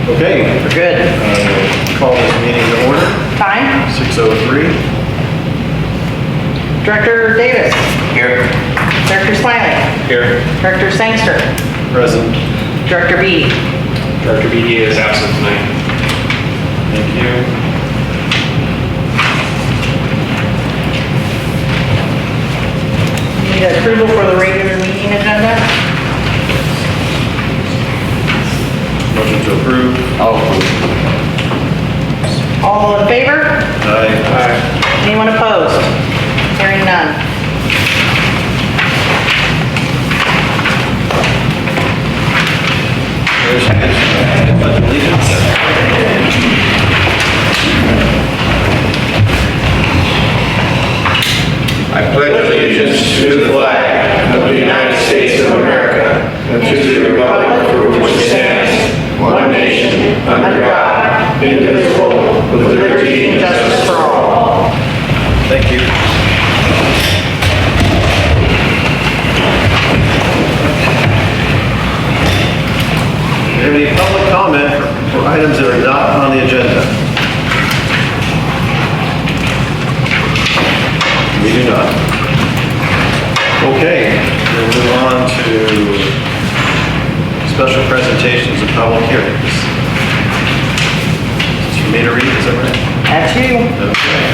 Okay, We're good. call this meeting to order, Time. 6:03. Director Davis. Here. Director Smiley. Here. Director Sangster. Present. Director Beatty. Director BD is absent tonight. Thank you. Need approval for the regular meeting agenda? Motion to approve. All in favor? Aye. Anyone opposed? Hearing none. Pledge allegiance. I pledge allegiance to the flag of the United States of America and to the republic for which it stands, one nation, under God, indivisible, with liberty and justice for all. Thank you. Do you have any public comment for items that are not on the agenda? We do not. Okay, we'll move on to special presentations and public hearings. It's for me to read, is that right? That's you. Okay.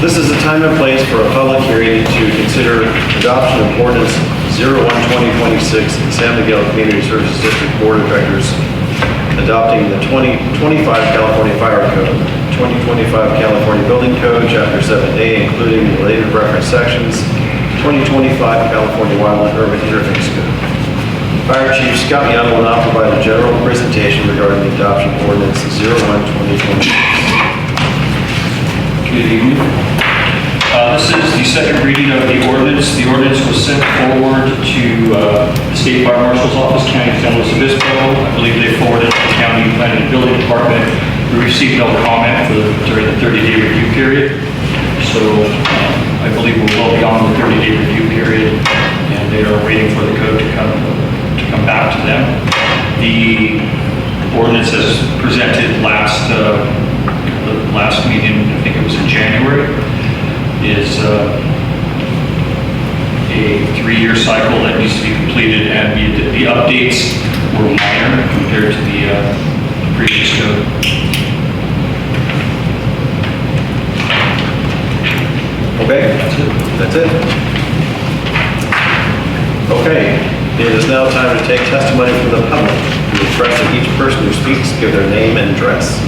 This is the time and place for a public hearing to consider adoption of ordinance 01-2026 San Miguel Community Services District Board of Directors adopting the 2025 California Fire Code, 2025 California Building Code, Chapter 7A, including related reference sections, 2025 California Wildland Urban Interface Code. Fire Chief Scott Young will now provide a general presentation regarding the adoption of ordinance 01-2026. Good evening. This is the second reading of the ordinance. The ordinance was sent forward to the State Fire Marshal's Office, County of San Luis Obispo. I believe they forwarded it to the County Planning and Building Department. We received no comment during the 30-day review period. So I believe we're well beyond the 30-day review period, and they are waiting for the code to come back to them. The ordinance as presented last meeting, I think it was in January, is a 3-year cycle that needs to be completed, and the updates were minor compared to the previous code. Okay, that's it. Okay, it is now time to take testimony from the public. We request that each person who speaks give their name and address.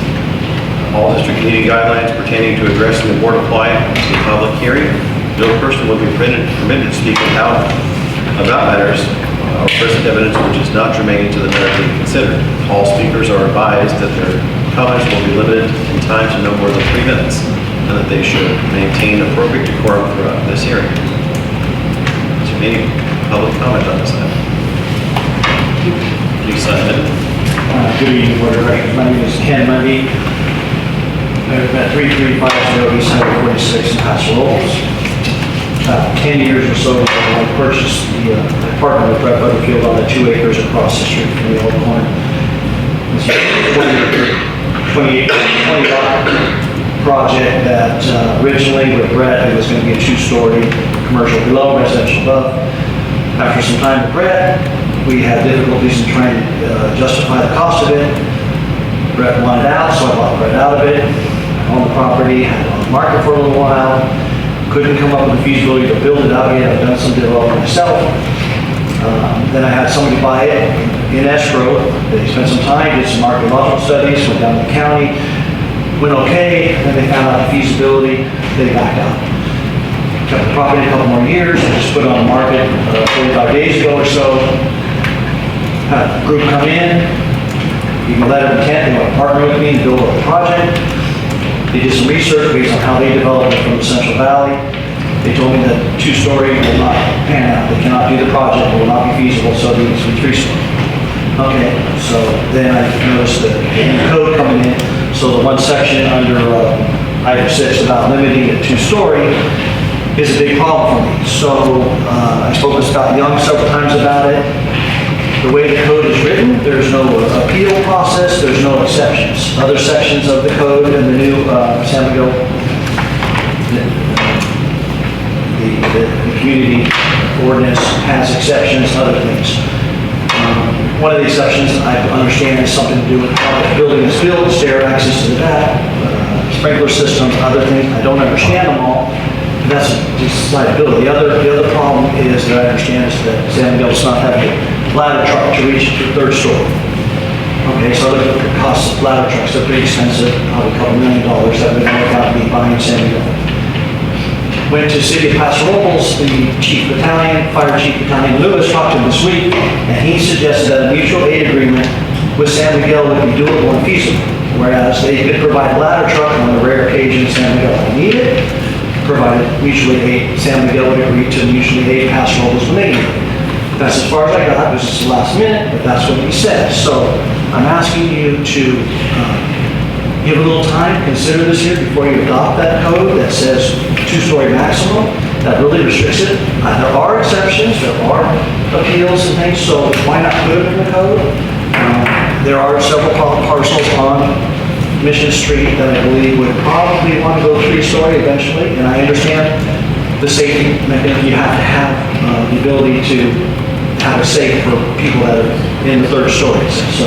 All district meeting guidelines pertaining to addressing the board apply to the public hearing. No person will be permitted to speak about matters or present evidence which is not germane to the matter being considered. All speakers are advised that their comments will be limited in time to no more than 3 minutes, and that they should maintain appropriate decorum throughout this hearing. Is there any public comment on this item? Please sign in. Good evening, Board of Directors. My name is Ken Mundy. I live at 3350 East Highway 46 in Paso Robles. About 10 years or so ago, I purchased the apartment with Brett Butterfield on the 2 acres across the street from the old corner. It's a 20-lot project that originally with Brett, it was going to be a 2-story commercial below, residential above. After some time with Brett, we had difficulties in trying to justify the cost of it. Brett wanted out, so I bought Brett out of it. I owned the property, had it on the market for a little while. Couldn't come up with the feasibility to build it out yet. I've done some development myself. Then I had somebody buy it in escrow. They spent some time, did some archaeological studies, went down to the county, went okay, then they found out the feasibility, they backed out. Kept the property a couple more years, and just put it on the market 45 days ago or so. Had a group come in, even letter of intent, they want to partner with me and build up the project. They did some research based on how they developed it from the Central Valley. They told me that 2-story will not pan out. They cannot do the project, it will not be feasible, so it needs to be 3-story. Okay, so then I noticed the new code coming in, so the one section under item 6 about limiting it to 2-story is a big problem for me. So I spoke with Scott Young several times about it. the way the code is written, there's no appeal process, there's no exceptions. Other sections of the code in the new San Miguel, the community ordinance has exceptions to other things. One of the exceptions I understand is something to do with how the building is built, stair access to the back, sprinkler systems, other things. I don't understand them all. That's just liability. The other problem is that I understand is that San Miguel does not have a ladder truck to reach the third story. Okay, so the cost of ladder trucks are pretty expensive, probably a couple $1 million that would work out to be buying San Miguel. Went to City of Paso Robles, the chief battalion, fire chief battalion Lewis talked to him this week, and he suggested that a mutual aid agreement with San Miguel would be doable and feasible, whereas they could provide a ladder truck on the rare occasion San Miguel would need it, provided mutually aid, San Miguel would agree to mutually aid Paso Robles when they need it. That's as far as I got. It was just the last minute, but that's what he said. So I'm asking you to give a little time, consider this here before you adopt that code that says 2-story maximum. That really restricts it. There are exceptions, there are appeals and things, so why not put it in the code? There are several parcels on Mission Street that I believe would probably want to go 3-story eventually, and I understand the safety mechanism. You have to have the ability to have it safe for people that are in the 3rd stories. So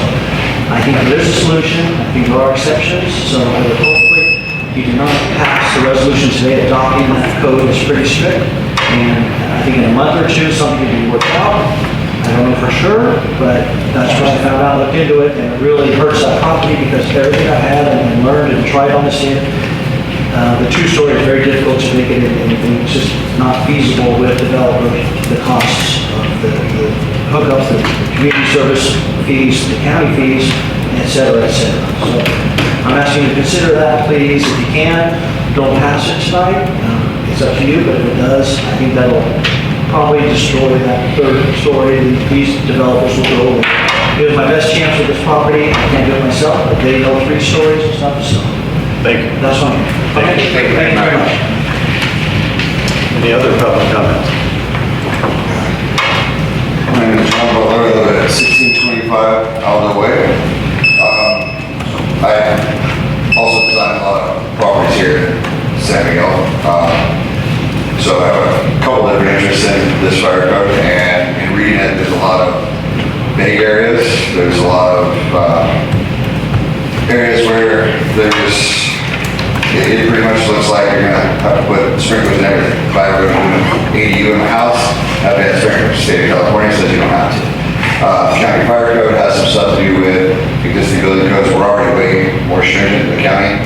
I think there is a solution. I think there are exceptions. So I would hopefully you do not pass the resolution today adopting that code is pretty strict. And I think in a month or two something can be worked out. I don't know for sure, but that's what I found out, looked into it, and it really hurts that property because everything I've had and learned and tried on this here, the 2-story is very difficult to make it anything. It's just not feasible with developers, the costs of the hookups, the community service fees, the county fees, et cetera, et cetera. So I'm asking you to consider that, please. If you can, don't pass it tonight. It's up to you, but if it does, I think that'll probably destroy that 3rd story. These developers will go over. It was my best chance with this property. I can't do it myself, but they know 3 stories, it's not the same. Thank you. That's fine. Thank you. Thank you very much. Any other public comments? My name is John Butler, I live at 1625 Aldo Way. I also design a lot of properties here in San Miguel. So I have a couple different interests in this fire code, and in reading it, there's a lot of vague areas. There's a lot of areas where it pretty much looks like you're gonna have to put sprinklers in everything. If I were to do an ADU in my house, I've had sprinklers. The state of California says you don't have to. The county fire code has some stuff to do with existing building codes. We're already way more stringent in the county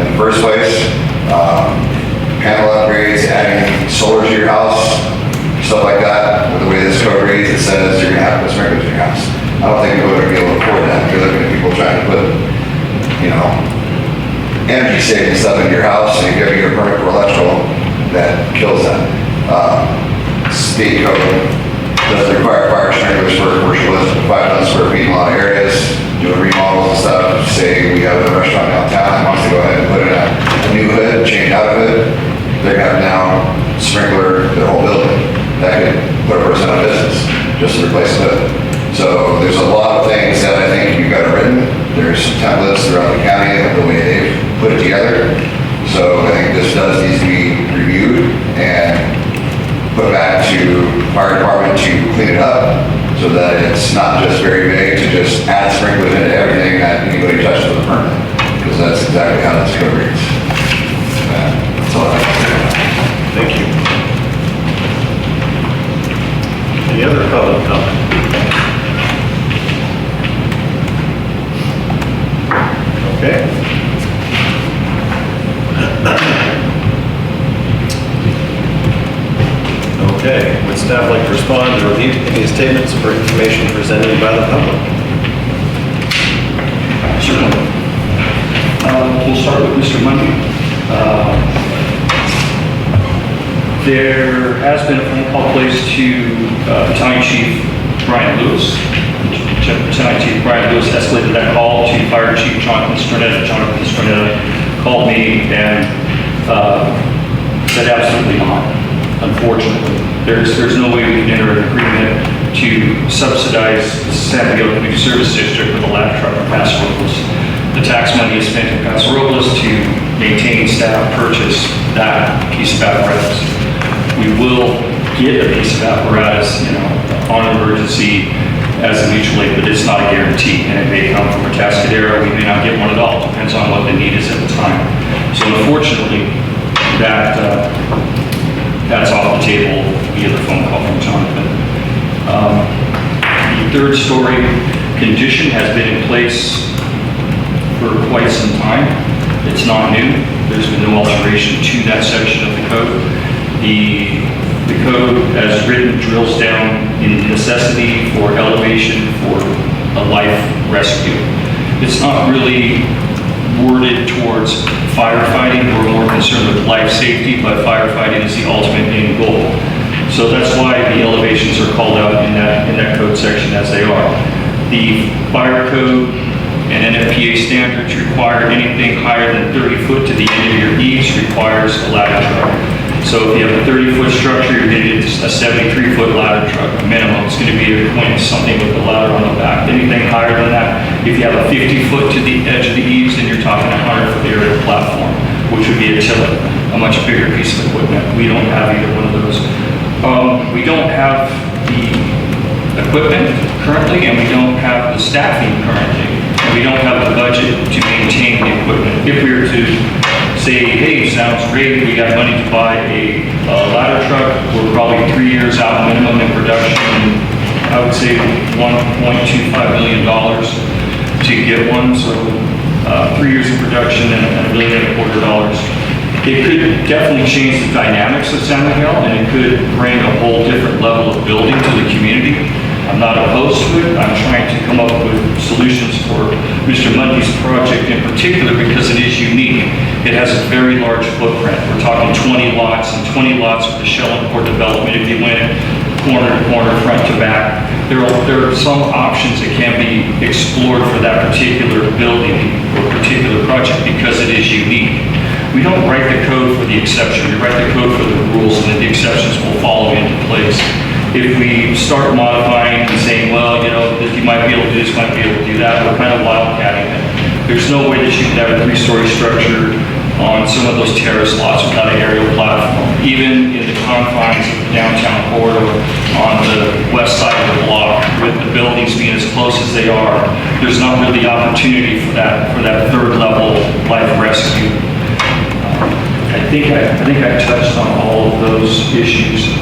in the first place. Panel upgrades, adding solar to your house, stuff like that. With the way this code reads, it says you're gonna have to put sprinklers in your house. I don't think people are gonna be able to afford that. You're looking at people trying to put, energy saving stuff in your house, and you're getting a permit for electrical, that kills them. State code doesn't require fire sprinklers for a commercial list of 5,000 square feet in a lot of areas, doing remodels and stuff. Say we have a restaurant downtown that wants to go ahead and put in a new hood, change out of it, they're gonna have now sprinkler the whole building. That could put a person out of business just to replace the hood. So there's a lot of things that I think you've got it written. There's some templates throughout the county of the way they've put it together. So I think this does need to be reviewed and put back to fire department to clean it up so that it's not just very vague to just add sprinklers into everything that anybody touches with a permit, because that's exactly how this code reads. That's all I have to say. Thank you. Any other public comment? Okay. Okay, would staff like to respond to review any statements or information presented by the public? Certainly. We'll start with Mr. Mundy. There has been a phone call placed to Battalion Chief Brian Lewis. Battalion Chief Brian Lewis escalated that call to Fire Chief Jonathan Stronetta. Jonathan Stronetta called me and said absolutely not. Unfortunately, there's no way we can enter an agreement to subsidize the San Miguel Community Service District with a ladder truck in Paso Robles. The tax money is spent in Paso Robles to maintain, staff, purchase that piece of apparatus. We will get a piece of apparatus, on emergency as a mutual aid, but it's not a guarantee, and it may come from a Tascadero, we may not get one at all, depends on what the need is at the time. So unfortunately, that's off the table via the phone call from Jonathan. The third story condition has been in place for quite some time. It's not new. There's been no alteration to that section of the code. The code, as written, drills down in the necessity for elevation for a life rescue. It's not really worded towards firefighting. We're more concerned with life safety, but firefighting is the ultimate end goal. So that's why the elevations are called out in that code section as they are. The fire code and NFPA standards require anything higher than 30 foot to the end of your eaves requires a ladder truck. So if you have a 30-foot structure, you're going to get a 73-foot ladder truck minimum. It's going to be a quint, something with a ladder on the back. Anything higher than that, if you have a 50-foot to the edge of the eaves, then you're talking a 100-foot aerial platform, which would be a tiller, a much bigger piece of equipment. We don't have either one of those. We don't have the equipment currently, and we don't have the staffing currently, and we don't have the budget to maintain the equipment. If we were to say, hey, sounds great, we got money to buy a ladder truck, we're probably 3 years out minimum in production, and I would say $1.25 million to get one, so 3 years of production and $1.25 million. It could definitely change the dynamics of San Miguel, and it could bring a whole different level of building to the community. I'm not opposed to it. I'm trying to come up with solutions for Mr. Mundy's project in particular because it is unique. It has a very large footprint. We're talking 20 lots and 20 lots with the shell and core development. If you went corner to corner, front to back, there are some options that can be explored for that particular building or particular project because it is unique. We don't write the code for the exception. We write the code for the rules, and then the exceptions will follow into place. If we start modifying and saying, well, you might be able to do this, might be able to do that, we're kind of wildcatting it. There's no way that you could have a 3-story structure on some of those terrace lots without an aerial platform. Even in the confines of the downtown corridor on the west side of the block, with the buildings being as close as they are, there's not really opportunity for that third level life rescue. I think I touched on all of those issues.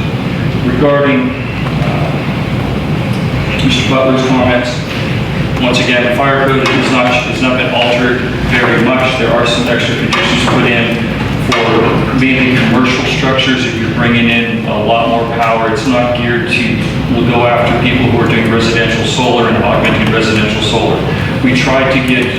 Regarding Mr. Butler's comments, once again, the fire code has not been altered very much. There are some extra conditions put in for mainly commercial structures. If you're bringing in a lot more power, it's not geared to go after people who are doing residential solar and augmenting residential solar. We tried to get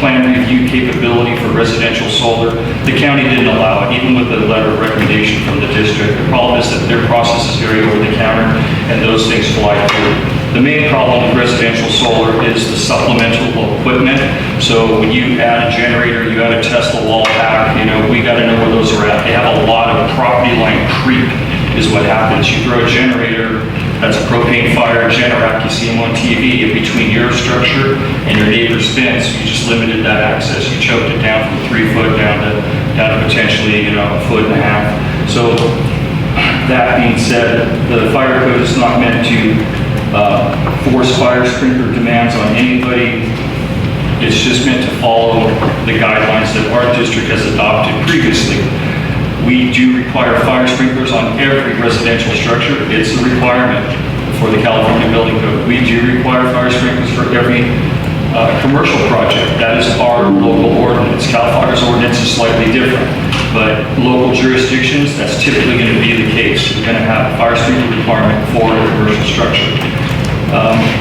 plan review capability for residential solar. The county didn't allow it, even with the letter of recommendation from the district. The problem is that their process is very over the counter, and those things fly through. The main problem with residential solar is the supplemental equipment. So when you add a generator, you add a Tesla wall pack, we got to know where those are at. They have a lot of property line creep is what happens. You throw a generator, that's a propane fire Generac, you see them on TV, in between your structure and your neighbor's fence, you just limited that access. You choked it down from 3 foot down to potentially, 1.5 foot. So that being said, the fire code is not meant to force fire sprinkler demands on anybody. It's just meant to follow the guidelines that our district has adopted previously. We do require fire sprinklers on every residential structure. It's a requirement for the California Building Code. We do require fire sprinklers for every commercial project. That is our local ordinance. CAL FIRE's ordinance is slightly different, but local jurisdictions, that's typically going to be the case. You're going to have a fire sprinkler requirement for a commercial structure.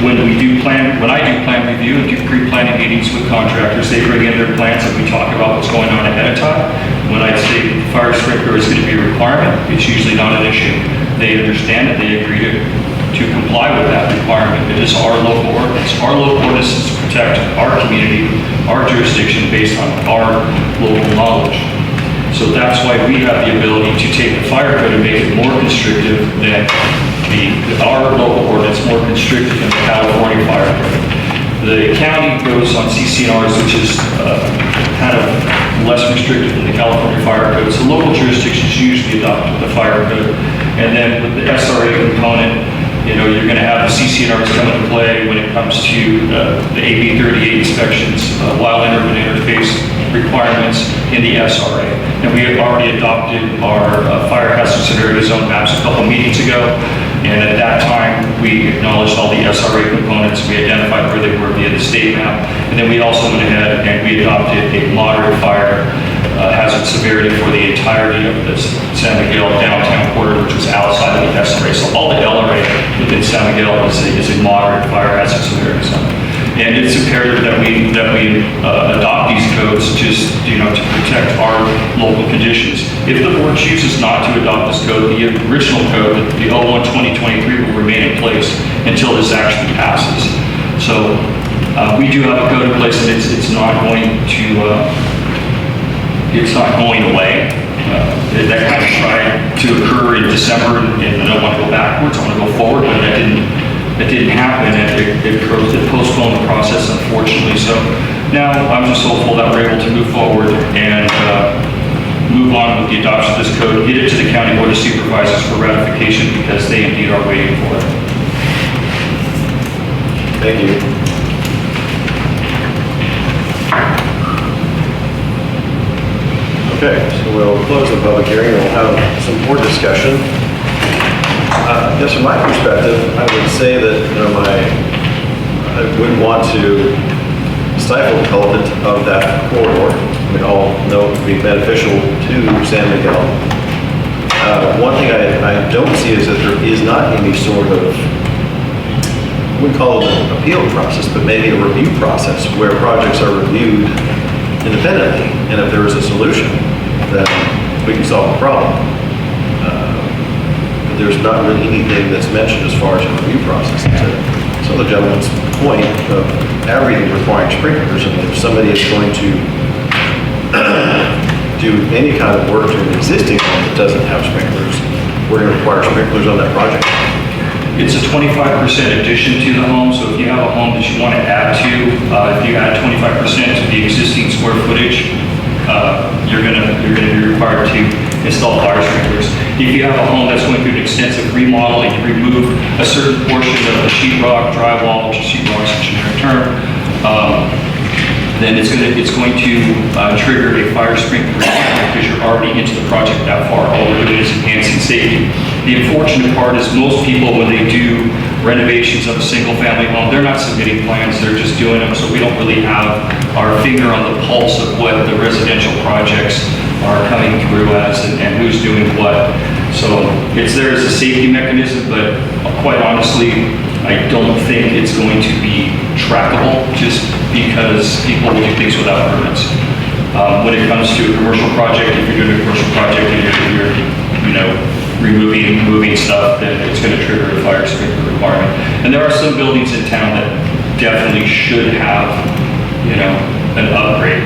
When I do plan review and do pre-planning meetings with contractors, they bring in their plans and we talk about what's going on ahead of time. When I say fire sprinkler is going to be a requirement, it's usually not an issue. They understand it, they agree to comply with that requirement. It is our local ordinance. Our local ordinance is to protect our community, our jurisdiction based on our local knowledge. So that's why we have the ability to take the fire code and make it more constrictive than our local ordinance more constricted than the California fire code. The county goes on CCNRs, which is kind of less restricted than the California fire code. So local jurisdictions usually adopt the fire code. And then with the SRA component, you're going to have the CCNRs come into play when it comes to the AB 38 inspections, wildland urban interface requirements in the SRA. And we have already adopted our fire hazard severity zone maps a couple meetings ago. And at that time, we acknowledged all the SRA components. We identified where they were via the state map. And then we also went ahead and we adopted a moderate fire hazard severity for the entirety of the San Miguel downtown quarter, which was outside of the SRA. So all the LRA within San Miguel is a moderate fire hazard severity zone. And it's imperative that we adopt these codes just, to protect our local conditions. If the board chooses not to adopt this code, the original code, the 01-2023 will remain in place until this actually passes. So we do have a code in place, and it's not going to, it's not going away. That kind of tried to occur in December, and I don't want to go backwards, I want to go forward, but that didn't happen, and it postponed the process, unfortunately. So now I'm just hopeful that we're able to move forward and move on with the adoption of this code, get it to the County Board of Supervisors for ratification, because they indeed are waiting for it. Thank you. Okay, so we'll close the public hearing and we'll have some more discussion. Yes, from my perspective, I would say that, I wouldn't want to stifle the element of that corridor. We all know it would be beneficial to San Miguel. One thing I don't see is that there is not any sort of, I wouldn't call it an appeal process, but maybe a review process where projects are reviewed independently. And if there is a solution, then we can solve the problem. There's not really anything that's mentioned as far as a review process. So the gentleman's point of everything requiring sprinklers, and if somebody is going to do any kind of work to an existing home that doesn't have sprinklers, we're going to require sprinklers on that project. It's a 25% addition to the home, so if you have a home that you want to add to, if you add 25% to the existing square footage, you're going to be required to install fire sprinklers. If you have a home that's going through an extensive remodel and you remove a certain portion of the sheetrock, drywall, which is sheetrock is a generic term, then it's going to trigger a fire sprinkler because you're already into the project that far. All we're doing is enhancing safety. The unfortunate part is most people, when they do renovations of a single-family home, they're not submitting plans, they're just doing them, so we don't really have our finger on the pulse of what the residential projects are coming through as and who's doing what. So it's there as a safety mechanism, but quite honestly, I don't think it's going to be trackable just because people will do things without permits. When it comes to a commercial project, if you're doing a commercial project and you're moving stuff, then it's going to trigger a fire sprinkler requirement. And there are some buildings in town that definitely should have, an upgrade.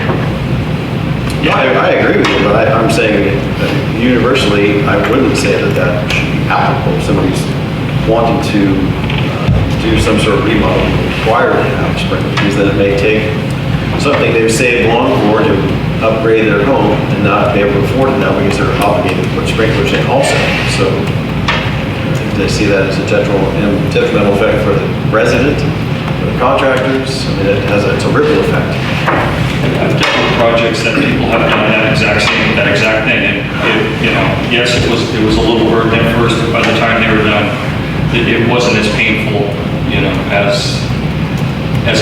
Yeah, I agree with you, but I'm saying that universally, I wouldn't say that should be applicable. If somebody's wanting to do some sort of remodel, required to have sprinklers, because then it may take something they've saved long for to upgrade their home and not be able to afford it now because they're obligated to put sprinklers in also. So I think they see that as a detrimental effect for the resident, for the contractors. I mean, it's a ripple effect. I've dealt with projects that people have done that exact thing, and yes, it was a little burden at first, but by the time they were done, it wasn't as painful, as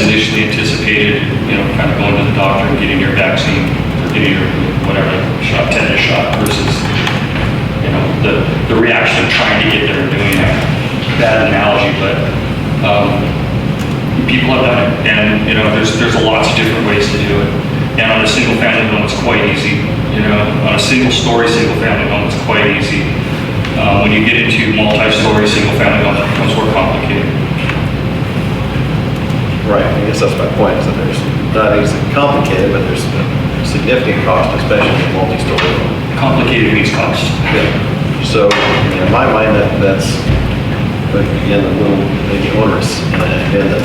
initially anticipated. Kind of going to the doctor and getting your vaccine or getting your whatever shot, tetanus shot, versus the reaction of trying to get there and doing that. Bad analogy, but people have done it, and there's lots of different ways to do it. And on a single family home, it's quite easy. On a single family home, it's quite easy. When you get into multi-story single family homes, it becomes more complicated. Right, I guess that's my point, is that there's not exactly complicated, but there's significant cost, especially in multi-story home. Complicated means cost. Yeah. So in my mind, that's but again, a little maybe onerous. And again,